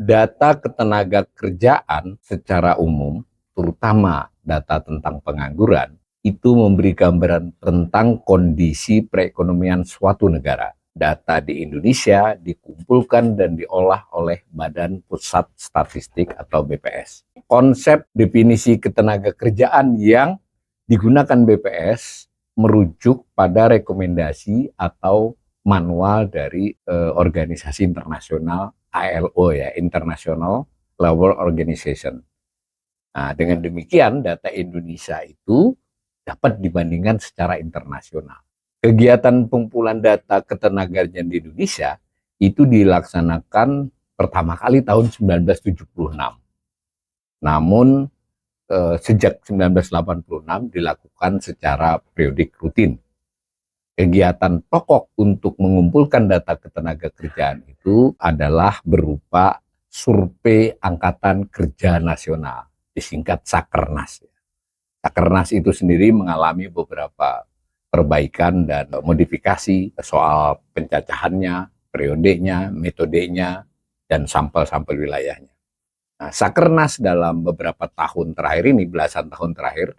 Data ketenaga kerjaan secara umum, terutama data tentang pengangguran, itu memberi gambaran tentang kondisi perekonomian suatu negara. Data di Indonesia dikumpulkan dan diolah oleh Badan Pusat Statistik atau BPS. Konsep definisi ketenaga kerjaan yang digunakan BPS merujuk pada rekomendasi atau manual dari organisasi internasional ILO ya, International Labour Organization. Nah, dengan demikian data Indonesia itu dapat dibandingkan secara internasional. Kegiatan pengumpulan data ketenagakerjaan di Indonesia itu dilaksanakan pertama kali tahun 1976. Namun sejak 1986 dilakukan secara periodik rutin. Kegiatan pokok untuk mengumpulkan data ketenagakerjaan itu adalah berupa survei Angkatan Kerja Nasional, disingkat Sakernas. Sakernas itu sendiri mengalami beberapa perbaikan dan modifikasi soal pencacahannya, periodenya, metodenya, dan sampel-sampel wilayahnya. Nah, Sakernas dalam beberapa tahun terakhir ini, belasan tahun terakhir,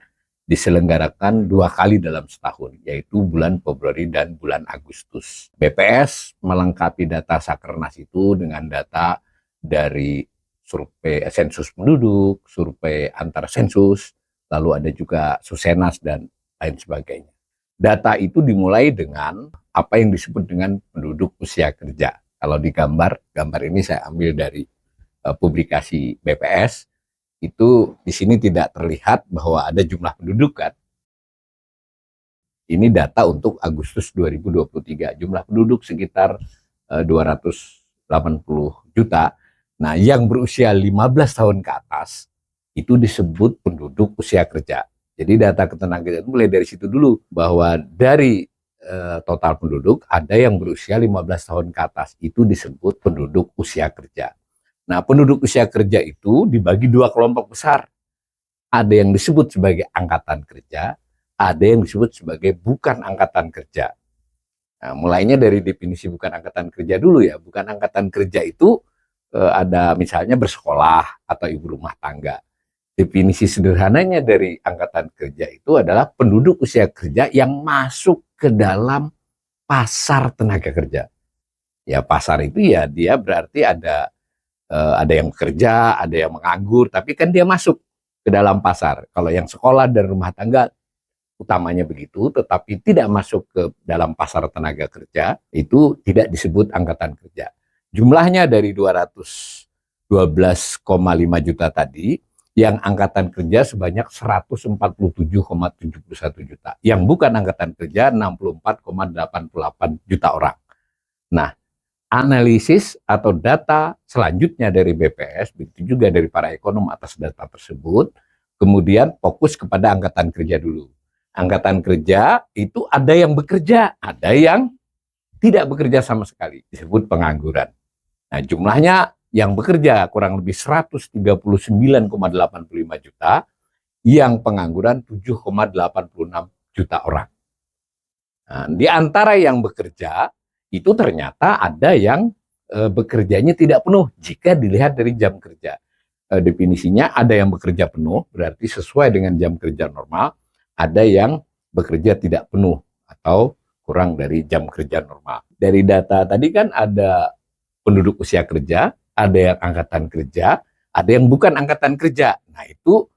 diselenggarakan 2 kali dalam setahun, yaitu bulan Februari dan bulan Agustus. BPS melengkapi data Sakernas itu dengan data dari survei sensus penduduk, survei antar sensus, lalu ada juga Susenas dan lain sebagainya. Data itu dimulai dengan apa yang disebut dengan penduduk usia kerja. Kalau di gambar ini saya ambil dari publikasi BPS, itu di sini tidak terlihat bahwa ada jumlah penduduk kan. Ini data untuk Agustus 2023, jumlah penduduk sekitar 280 juta. Nah, yang berusia 15 tahun ke atas itu disebut penduduk usia kerja. Jadi data ketenagakerjaan mulai dari situ dulu, bahwa dari total penduduk ada yang berusia 15 tahun ke atas, itu disebut penduduk usia kerja. Nah, penduduk usia kerja itu dibagi 2 kelompok besar. Ada yang disebut sebagai angkatan kerja, ada yang disebut sebagai bukan angkatan kerja. Nah, mulainya dari definisi bukan angkatan kerja dulu ya. Bukan angkatan kerja itu ada misalnya bersekolah atau ibu rumah tangga. Definisi sederhananya dari angkatan kerja itu adalah penduduk usia kerja yang masuk ke dalam pasar tenaga kerja. Ya, pasar itu ya dia berarti ada yang bekerja, ada yang menganggur, tapi kan dia masuk ke dalam pasar. Kalau yang sekolah dan rumah tangga utamanya begitu, tetapi tidak masuk ke dalam pasar tenaga kerja, itu tidak disebut angkatan kerja. Jumlahnya dari 212,5 juta tadi, yang angkatan kerja sebanyak 147,71 juta. Yang bukan angkatan kerja 64,88 juta orang. Nah, analisis atau data selanjutnya dari BPS, begitu juga dari para ekonom atas data tersebut, kemudian fokus kepada angkatan kerja dulu. Angkatan kerja itu ada yang bekerja, ada yang tidak bekerja sama sekali, disebut pengangguran. Nah, jumlahnya yang bekerja kurang lebih 139,85 juta, yang pengangguran 7,86 juta orang. Nah, di antara yang bekerja, itu ternyata ada yang bekerjanya tidak penuh jika dilihat dari jam kerja. Definisinya ada yang bekerja penuh, berarti sesuai dengan jam kerja normal, ada yang bekerja tidak penuh atau kurang dari jam kerja normal. Dari data tadi kan ada penduduk usia kerja, ada yang angkatan kerja, ada yang bukan angkatan kerja. Nah, itu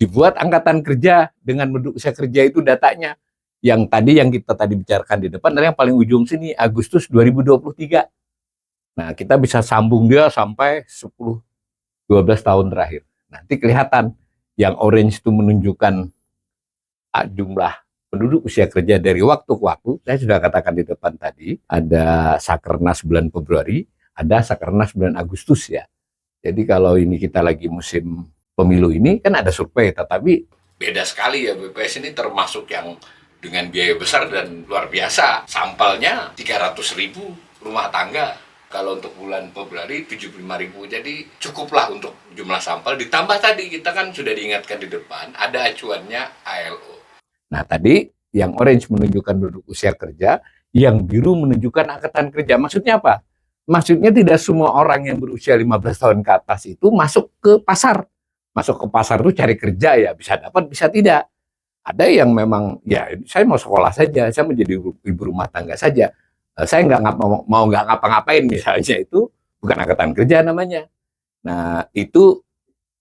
dibuat angkatan kerja dengan penduduk usia kerja itu datanya. Yang tadi yang kita tadi bicarakan di depan adalah yang paling ujung sini, Agustus 2023. Nah, kita bisa sambung dia sampai 10-12 tahun terakhir. Nanti kelihatan yang orange itu menunjukkan jumlah penduduk usia kerja dari waktu ke waktu. Saya sudah katakan di depan tadi, ada Sakernas bulan Februari, ada Sakernas bulan Agustus ya. Jadi kalau ini kita lagi musim pemilu ini kan ada survei, tetapi beda sekali ya. BPS ini termasuk yang dengan biaya besar dan luar biasa. Sampelnya 300.000 rumah tangga. Kalau untuk bulan Februari 75.000. Jadi cukuplah untuk jumlah sampel. Ditambah tadi kita kan sudah diingatkan di depan, ada acuannya ILO. Nah, tadi yang orange menunjukkan penduduk usia kerja, yang biru menunjukkan angkatan kerja. Maksudnya apa? Maksudnya tidak semua orang yang berusia 15 tahun ke atas itu masuk ke pasar. Masuk ke pasar itu cari kerja ya, bisa dapat, bisa tidak. Ada yang memang, ya saya mau sekolah saja, saya menjadi ibu rumah tangga saja. Saya nggak mau nggak ngapa-ngapain misalnya, itu bukan angkatan kerja namanya. Nah, itu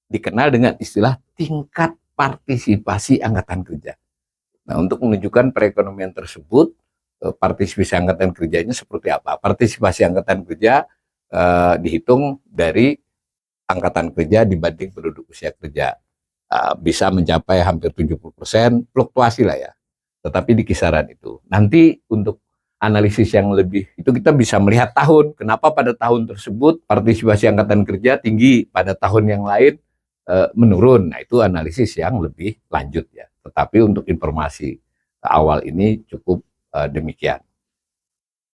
dikenal dengan istilah tingkat partisipasi angkatan kerja. Nah, untuk menunjukkan perekonomian tersebut, partisipasi angkatan kerjanya seperti apa? Partisipasi angkatan kerja dihitung dari angkatan kerja dibanding penduduk usia kerja. Bisa mencapai hampir 70%, fluktuasi lah ya. Tetapi di kisaran itu. Nanti untuk analisis yang lebih, itu kita bisa melihat tahun. Kenapa pada tahun tersebut partisipasi angkatan kerja tinggi, pada tahun yang lain menurun. Nah, itu analisis yang lebih lanjut ya. Tetapi untuk informasi awal ini cukup demikian.